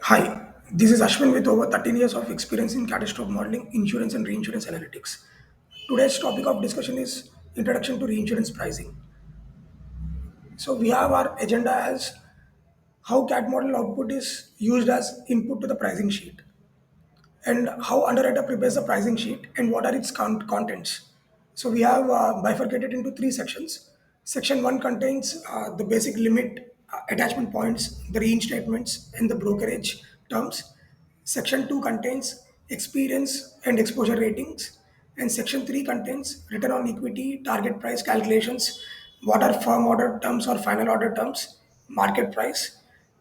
Hi, this is Ashwin with over 13 years of experience in catastrophe modeling, insurance, and reinsurance analytics. Today's topic of discussion is introduction to reinsurance pricing. So, we have our agenda as how CAT model output is used as input to the pricing sheet, and how underwriter prepares the pricing sheet and what are its contents. So we have bifurcated into three sections. Section 1 contains the basic limit, attachment points, the reinstatements, and the brokerage terms. Section 2 contains experience and exposure ratings. And Section 3 contains return on equity, target price calculations, what are firm order terms or final order terms, market price,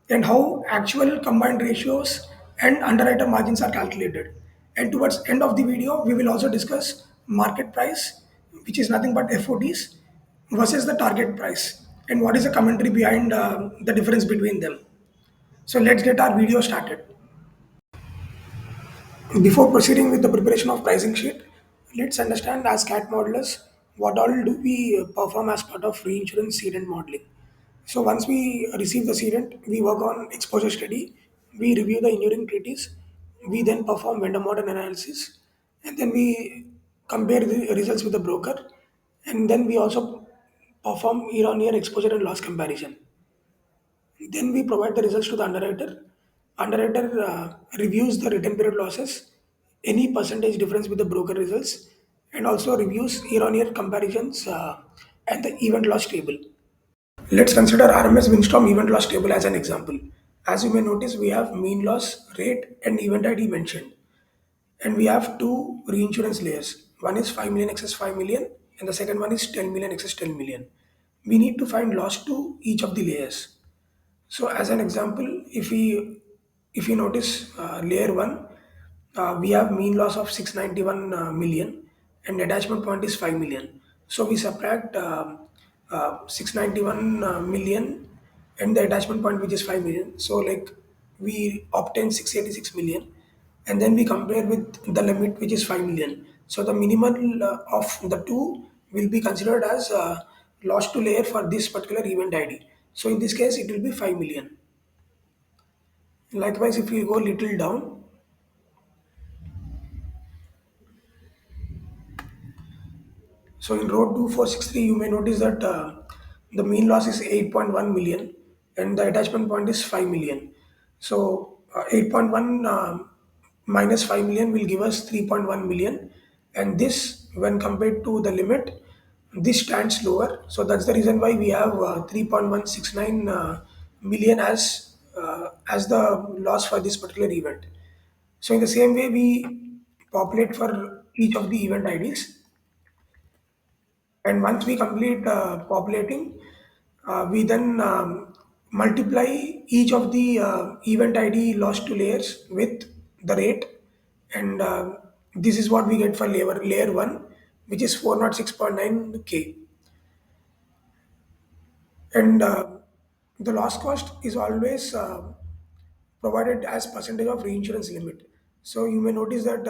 and how actual combined ratios and underwriter margins are calculated. And towards end of the video, we will also discuss market price, which is nothing but FOTs, versus the target price, and what is the commentary behind the difference between them. So let's get our video started. Before proceeding with the preparation of pricing sheet, let's understand as CAT modelers what all do we perform as part of reinsurance cedent modeling. So once we receive the cedent, we work on exposure study, we review the enduring treaties, we then perform vendor model analysis, and then we compare the results with the broker, and then we also perform year-on-year exposure and loss comparison. Then we provide the results to the underwriter. Underwriter reviews the return period losses, any percentage difference with the broker results, and also reviews year-on-year comparisons and the event loss table. Let's consider RMS windstorm event loss table as an example. As you may notice, we have mean loss, rate, and event ID mentioned. And we have two reinsurance layers. One is 5 million excess 5 million, and the second one is 10 million excess 10 million. We need to find loss to each of the layers. So as an example, if we notice layer one, we have mean loss of 691 million and attachment point is 5 million. So we subtract 691 million and the attachment point which is 5 million. So like we obtain 686 million and then we compare with the limit which is 5 million. So the minimal of the two will be considered as loss to layer for this particular event ID. So in this case, it will be 5 million. Likewise, if we go little down, so in row 2463, you may notice that the mean loss is 8.1 million and the attachment point is 5 million. So 8.1 minus 5 million will give us 3.1 million. And this, when compared to the limit, this stands lower. So that's the reason why we have 3.169 million as the loss for this particular event. So in the same way, we populate for each of the event IDs, and once we complete populating, we then multiply each of the event ID lost to layers with the rate, and this is what we get for layer one, which is 406.9 K. And the loss cost is always provided as percentage of reinsurance limit. So you may notice that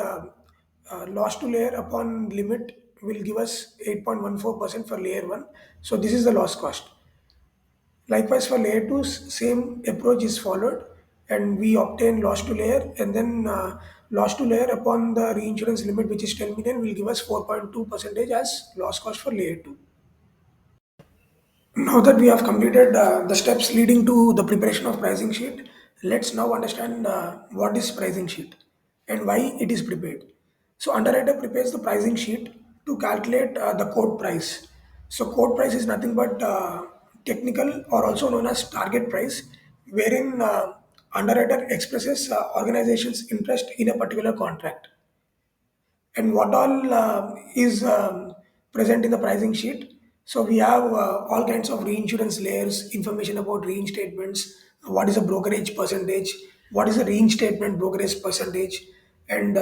loss to layer upon limit will give us 8.14% for layer 1. So this is the loss cost. Likewise for layer 2, same approach is followed and we obtain loss to layer, and then loss to layer upon the reinsurance limit which is 10 million will give us 4.2 percentage as loss cost for layer 2. Now that we have completed the steps leading to the preparation of pricing sheet, let's now understand what is pricing sheet and why it is prepared. So underwriter prepares the pricing sheet to calculate the quote price. So quote price is nothing but technical or also known as target price, wherein underwriter expresses organization's interest in a particular contract, and what all is present in the pricing sheet. So we have all kinds of reinsurance layers, information about reinstatements, what is a brokerage percentage, what is a reinstatement brokerage percentage, and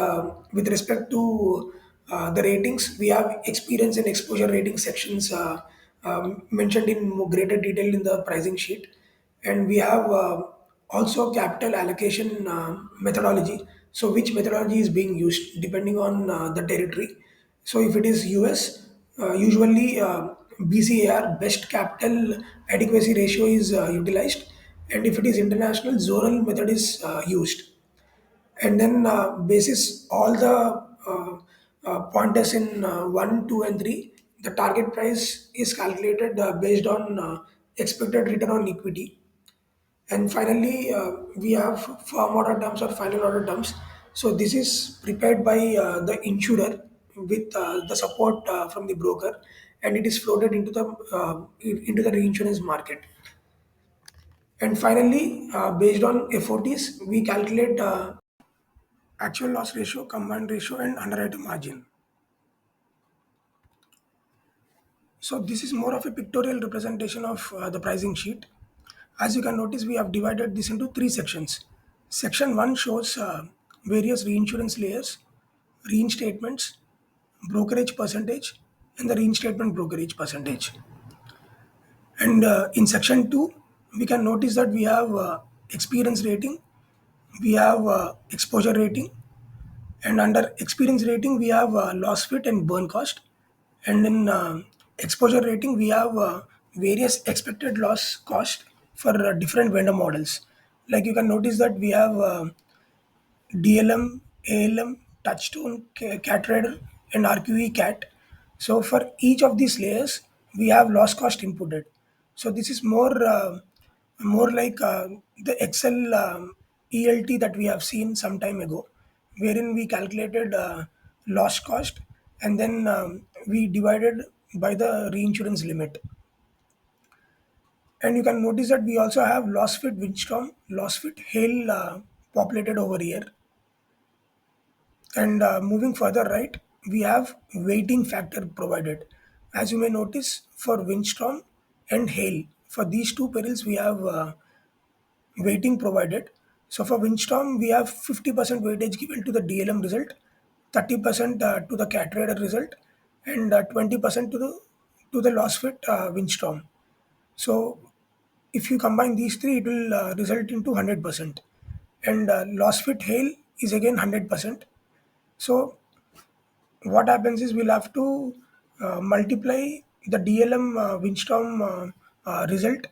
with respect to the ratings, we have experience and exposure rating sections mentioned in more greater detail in the pricing sheet, and we have also capital allocation methodology. So which methodology is being used depending on the territory. So if it is US, usually BCAR, best capital adequacy ratio, is utilized, and if it is international, zonal method is used. And then basis all the pointers in 1, 2, and 3, the target price is calculated based on expected return on equity. And finally, we have firm order terms or final order terms. So this is prepared by the insurer with the support from the broker, and it is floated into the reinsurance market. And finally, based on FOTs, we calculate actual loss ratio, combined ratio, and underwriter margin. So this is more of a pictorial representation of the pricing sheet. As you can notice, we have divided this into three sections. Section 1 shows various reinsurance layers, reinstatements, brokerage percentage, and the reinstatement brokerage percentage. And in section 2, we can notice that we have experience rating, we have exposure rating, and under experience rating, we have loss fit and burn cost. And in exposure rating, we have various expected loss cost for different vendor models. Like you can notice that we have DLM, ALM, Touchstone, Cat Radar, and RQE Cat. So for each of these layers, we have loss cost inputted. So this is more like the Excel ELT that we have seen some time ago, wherein we calculated loss cost and then we divided by the reinsurance limit. And you can notice that we also have loss fit windstorm, loss fit hail populated over here. And moving further right, we have weighting factor provided. As you may notice, for windstorm and hail, for these two perils, we have weighting provided. So for windstorm, we have 50% weightage given to the DLM result, 30% to the cat radar result, and 20% to the loss fit windstorm. So if you combine these three, it will result into 100%. And loss fit hail is again 100%. So what happens is we'll have to multiply the DLM windstorm result,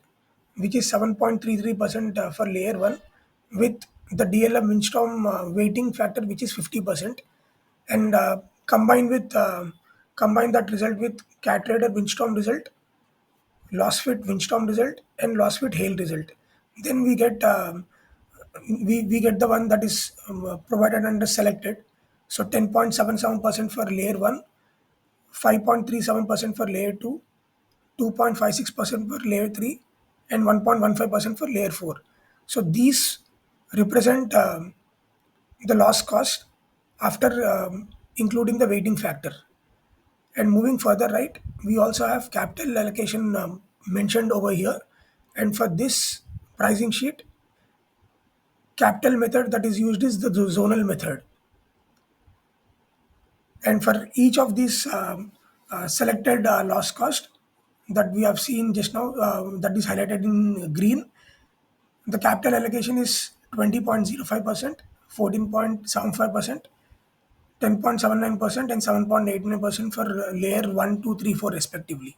which is 7.33% for layer 1, with the DLM windstorm weighting factor, which is 50%, and combine that result with cat radar windstorm result, loss fit windstorm result, and loss fit hail result. Then we get the one that is provided under selected. So 10.77% for layer 1, 5.37% for layer 2, 2.56% for layer 3, and 1.15% for layer 4. So these represent the loss cost after including the weighting factor. And moving further right, we also have capital allocation mentioned over here. And for this pricing sheet, capital method that is used is the zonal method. And for each of these selected loss cost that we have seen just now, that is highlighted in green, the capital allocation is 20.05%, 14.75%, 10.79%, and 7.89% for layer 1, 2, 3, 4 respectively.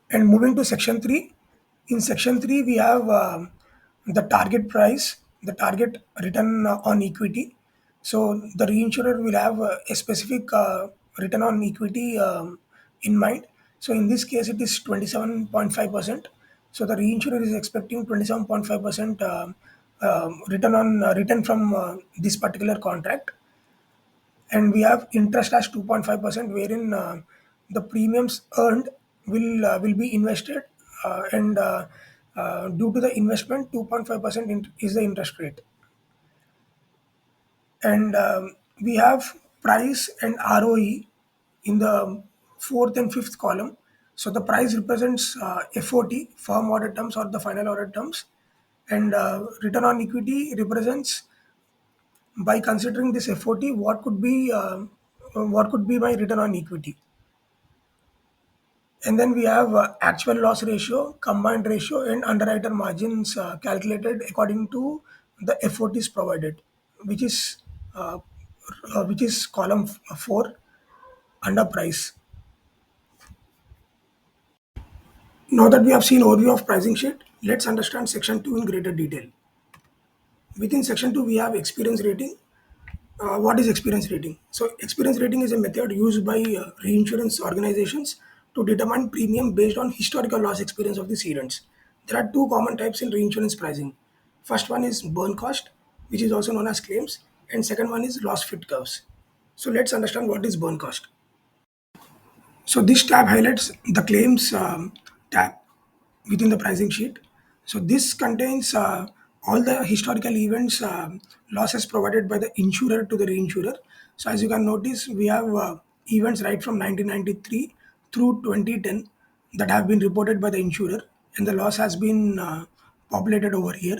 And moving to section 3, in section 3 we have the target price, the target return on equity. So the reinsurer will have a specific return on equity in mind. So in this case it is 27.5%. So the reinsurer is expecting 27.5% return from this particular contract. And we have interest as 2.5%, wherein the premiums earned will be invested, and due to the investment 2.5% is the interest rate. And we have price and ROE in the fourth and fifth column. So the price represents FOT, firm order terms or the final order terms, and return on equity represents, by considering this FOT, what could be my return on equity. And then we have actual loss ratio, combined ratio, and underwriter margins calculated according to the FOTs provided, which is uh, which is column 4 under price. Now that we have seen overview of pricing sheet, Let's understand section 2 in greater detail. Within section 2, we have experience rating. What is experience rating? So, experience rating is a method used by reinsurance organizations to determine premium based on historical loss experience of the cedants. There are two common types in reinsurance pricing. First one is burn cost, which is also known as claims, and second one is loss fit curves. So, let's understand what is burn cost. So this tab highlights the claims tab within the pricing sheet. So this contains all the historical events, losses provided by the insurer to the reinsurer. So as you can notice, we have events right from 1993 through 2010 that have been reported by the insurer, and the loss has been populated over here.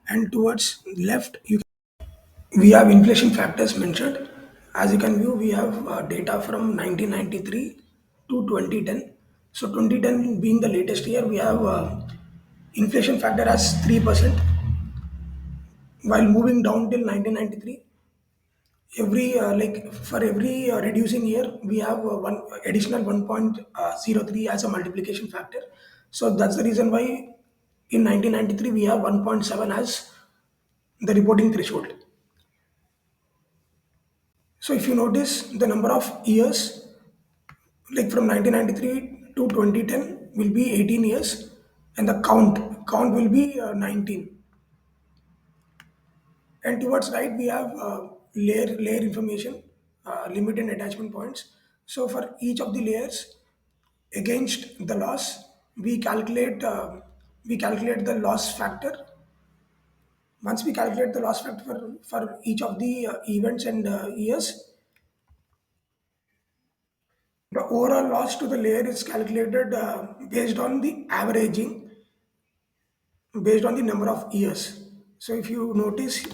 And towards left, we have inflation factors mentioned. As you can view, we have data from 1993 to 2010. So 2010 being the latest year, we have inflation factor as 3%. While moving down till 1993, every like for every reducing year, we have one additional 1.03 as a multiplication factor. So that's the reason why in 1993 we have 1.7 as the reporting threshold. So if you notice the number of years, like from 1993 to 2010 will be 18 years, and the count will be 19. And towards right we have layer information, limit and attachment points. So for each of the layers against the loss, we calculate the loss factor. Once we calculate the loss factor for each of the events and years, the overall loss to the layer is calculated based on the averaging, based on the number of years. So if you notice,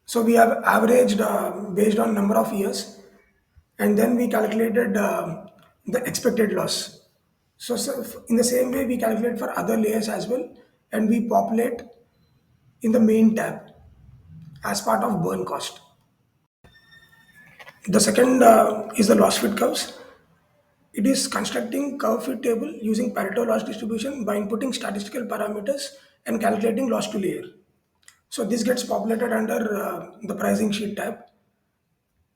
so we have averaged based on number of years, and then we calculated the expected loss. So in the same way, we calculate for other layers as well, and we populate in the main tab as part of burn cost. The second is the loss fit curves. It is constructing curve fit table using Pareto loss distribution by inputting statistical parameters and calculating loss to layer. So this gets populated under the pricing sheet tab,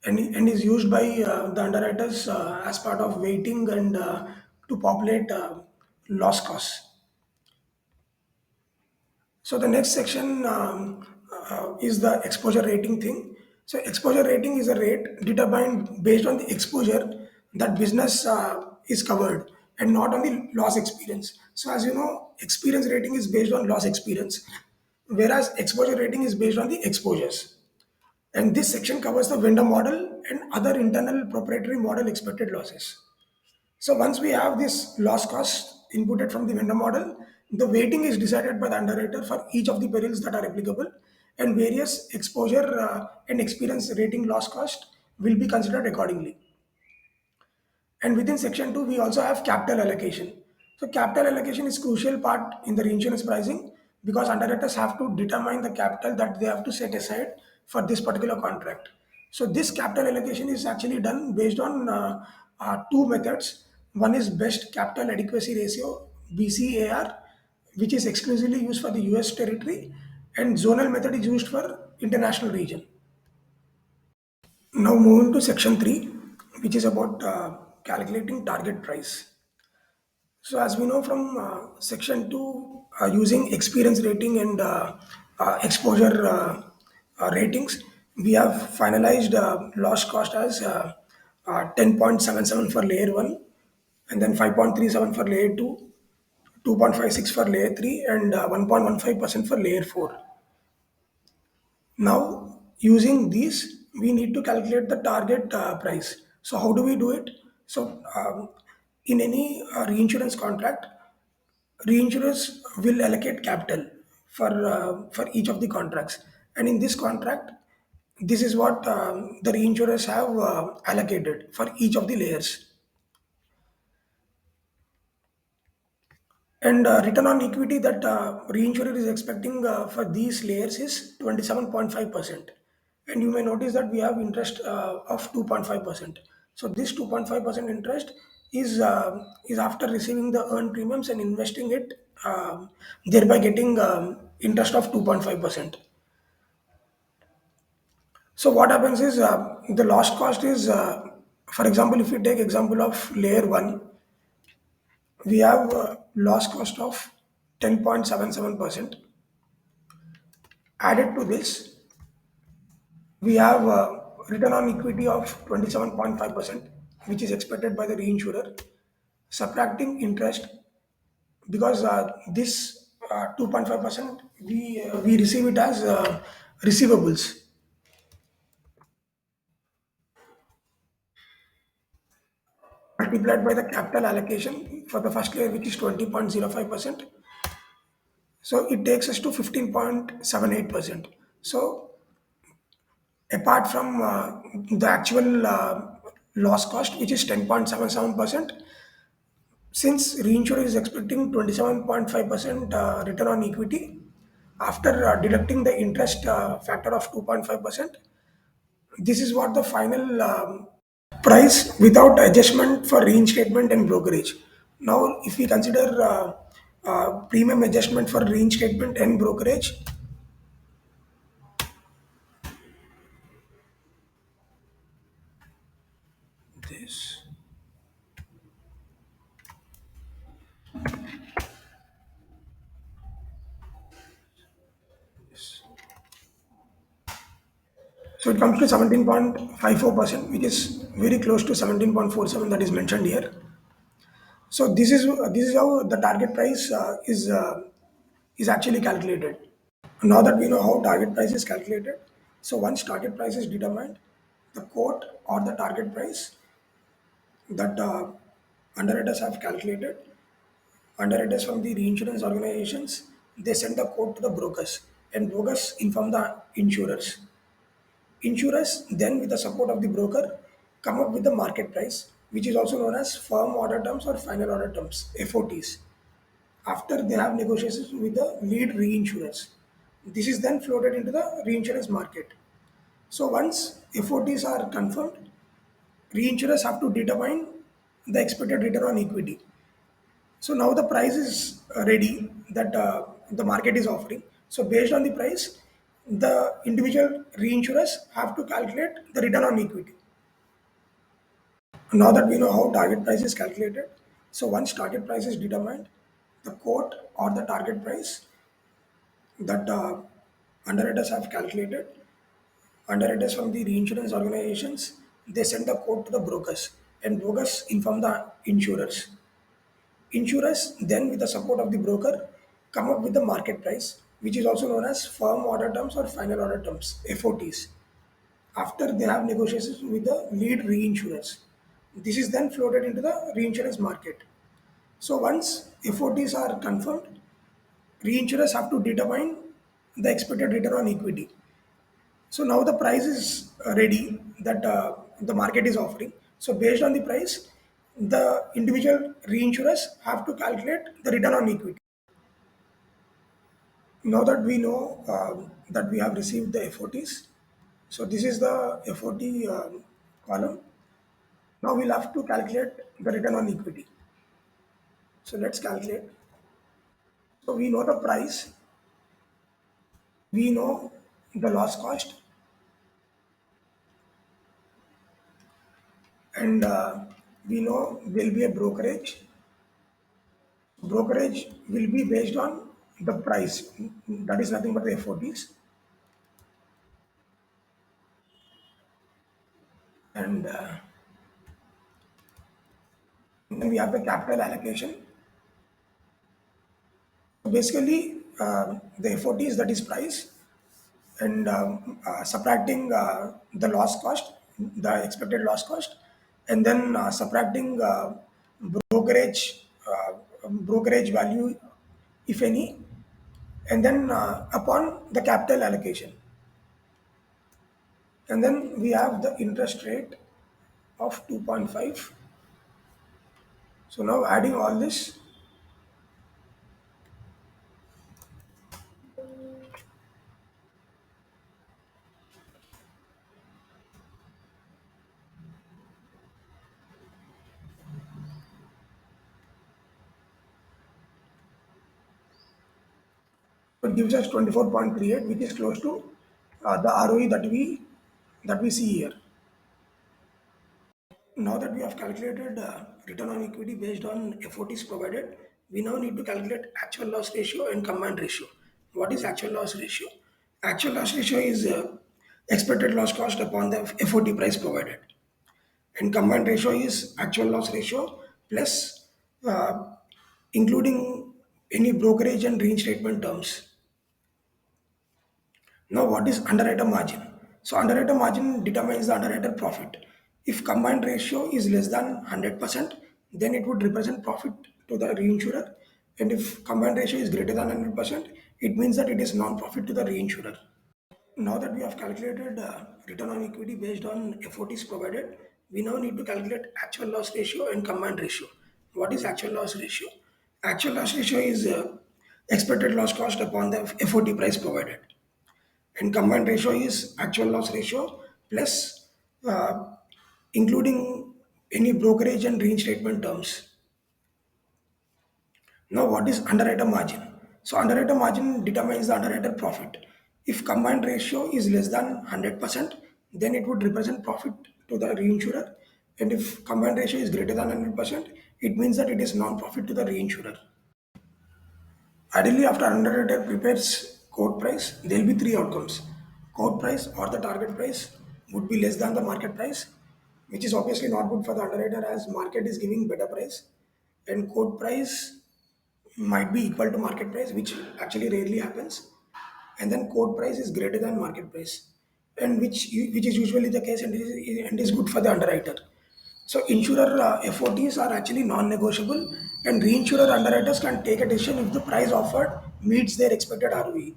and is used by the underwriters as part of weighting and to populate loss costs. So the next section is the exposure rating thing. So exposure rating is a rate determined based on the exposure that business is covered and not on the loss experience. So as you know, experience rating is based on loss experience, whereas exposure rating is based on the exposures. And this section covers the vendor model and other internal proprietary model expected losses. So once we have this loss cost inputted from the vendor model, the weighting is decided by the underwriter for each of the perils that are applicable, and various exposure and experience rating loss cost will be considered accordingly. And within section 2, we also have capital allocation. So capital allocation is crucial part in the reinsurance pricing because underwriters have to determine the capital that they have to set aside for this particular contract. So this capital allocation is actually done based on two methods. One is best capital adequacy ratio, BCAR, which is exclusively used for the US territory, and zonal method is used for international region. Now moving to section 3, which is about calculating target price. So as we know from section 2, using experience rating and exposure ratings, we have finalized loss cost as 10.77 for layer 1, and then 5.37 for layer 2, 2.56 for layer 3, and 1.15% for layer 4. Now, using these, we need to calculate the target price. So, how do we do it? So, in any reinsurance contract, reinsurers will allocate capital for each of the contracts, and in this contract, this is what the reinsurers have allocated for each of the layers. And return on equity that reinsurer is expecting for these layers is 27.5%. And you may notice that we have interest of 2.5%. So this 2.5% interest is after receiving the earned premiums and investing it, thereby getting interest of 2.5%. So what happens is the lost cost is, for example, if you take example of layer one, we have loss cost of 10.77%. Added to this, we have return on equity of 27.5%, which is expected by the reinsurer, subtracting interest, because this 2.5% we receive it as receivables, multiplied by the capital allocation for the first layer, which is 20.05%. So it takes us to 15.78%. So apart from the actual loss cost, which is 10.77%, since reinsurer is expecting 27.5% return on equity, after deducting the interest factor of 2.5%, this is what the final price without adjustment for reinstatement and brokerage. Now, if we consider premium adjustment for reinstatement and brokerage, this. So it comes to 17.54%, which is very close to 17.47 that is mentioned here. So this is how the target price is actually calculated. Now that we know how target price is calculated, so once target price is determined, the quote or the target price that underwriters have calculated, underwriters from the reinsurance organizations, they send the quote to the brokers, and brokers inform the insurers. Insurers then, with the support of the broker, come up with the market price, which is also known as firm order terms or final order terms (FOTs). After they have negotiations with the lead reinsurers, this is then floated into the reinsurance market. So once FOTs are confirmed, reinsurers have to determine the expected return on equity. So now the price is ready that the market is offering. So based on the price, the individual reinsurers have to calculate the return on equity. Now that we know how target price is calculated, so once target price is determined, the quote or the target price that underwriters have calculated, underwriters from the reinsurance organizations, they send the quote to the brokers, and brokers inform the insurers. Insurers then, with the support of the broker, come up with the market price, which is also known as firm order terms or final order terms (FOTs). After they have negotiations with the lead reinsurers, this is then floated into the reinsurance market. So once FOTs are confirmed, reinsurers have to determine the expected return on equity. So now the price is ready that the market is offering. So based on the price, the individual reinsurers have to calculate the return on equity. Now that we know that we have received the FOTs, so this is the FOT column. Now we'll have to calculate the return on equity. So let's calculate. So we know the price, we know the loss cost, and we know there will be a brokerage. Brokerage will be based on the price. That is nothing but the FOTs. And then we have the capital allocation. Basically, the FOTs, that is price, and subtracting the loss cost, the expected loss cost, and then subtracting brokerage value, if any, and then upon the capital allocation. And then we have the interest rate of 2.5. So now adding all this, it gives us 24.38, which is close to the ROE that we see here. Now that we have calculated return on equity based on FOTs provided, we now need to calculate actual loss ratio and combined ratio. What is actual loss ratio? Actual loss ratio is expected loss cost upon the FOT price provided, and combined ratio is actual loss ratio plus uh, including any brokerage and reinstatement terms. Now, what is underwriter margin? So, underwriter margin determines the underwriter profit. If combined ratio is less than 100%, then it would represent profit to the reinsurer. And if combined ratio is greater than 100%, it means that it is non-profit to the reinsurer. Now that we have calculated return on equity based on FOTs provided, we now need to calculate actual loss ratio and combined ratio. What is actual loss ratio? Actual loss ratio is expected loss cost upon the FOT price provided, and combined ratio is actual loss ratio plus uh, including any brokerage and reinstatement terms. Now, what is underwriter margin? So, underwriter margin determines the underwriter profit. If combined ratio is less than 100%, then it would represent profit to the reinsurer. And if combined ratio is greater than 100%, it means that it is non-profit to the reinsurer. Ideally, after underwriter prepares quote price, there will be three outcomes. Quote price or the target price would be less than the market price, which is obviously not good for the underwriter as market is giving better price. And quote price might be equal to market price, which actually rarely happens. And then quote price is greater than market price, and which is usually the case and is good for the underwriter. So insurer FOTs are actually non-negotiable, and reinsurer underwriters can take a decision if the price offered meets their expected ROE.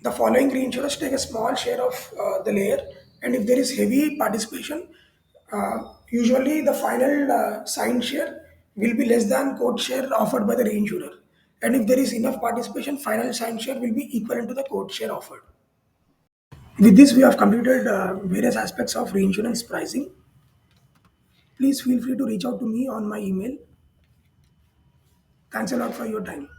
The following reinsurers take a small share of the layer, and if there is heavy participation, usually the final signed share will be less than quote share offered by the reinsurer. And if there is enough participation, final signed share will be equivalent to the quote share offered. With this, we have completed various aspects of reinsurance pricing. Please feel free to reach out to me on my email. Thanks a lot for your time.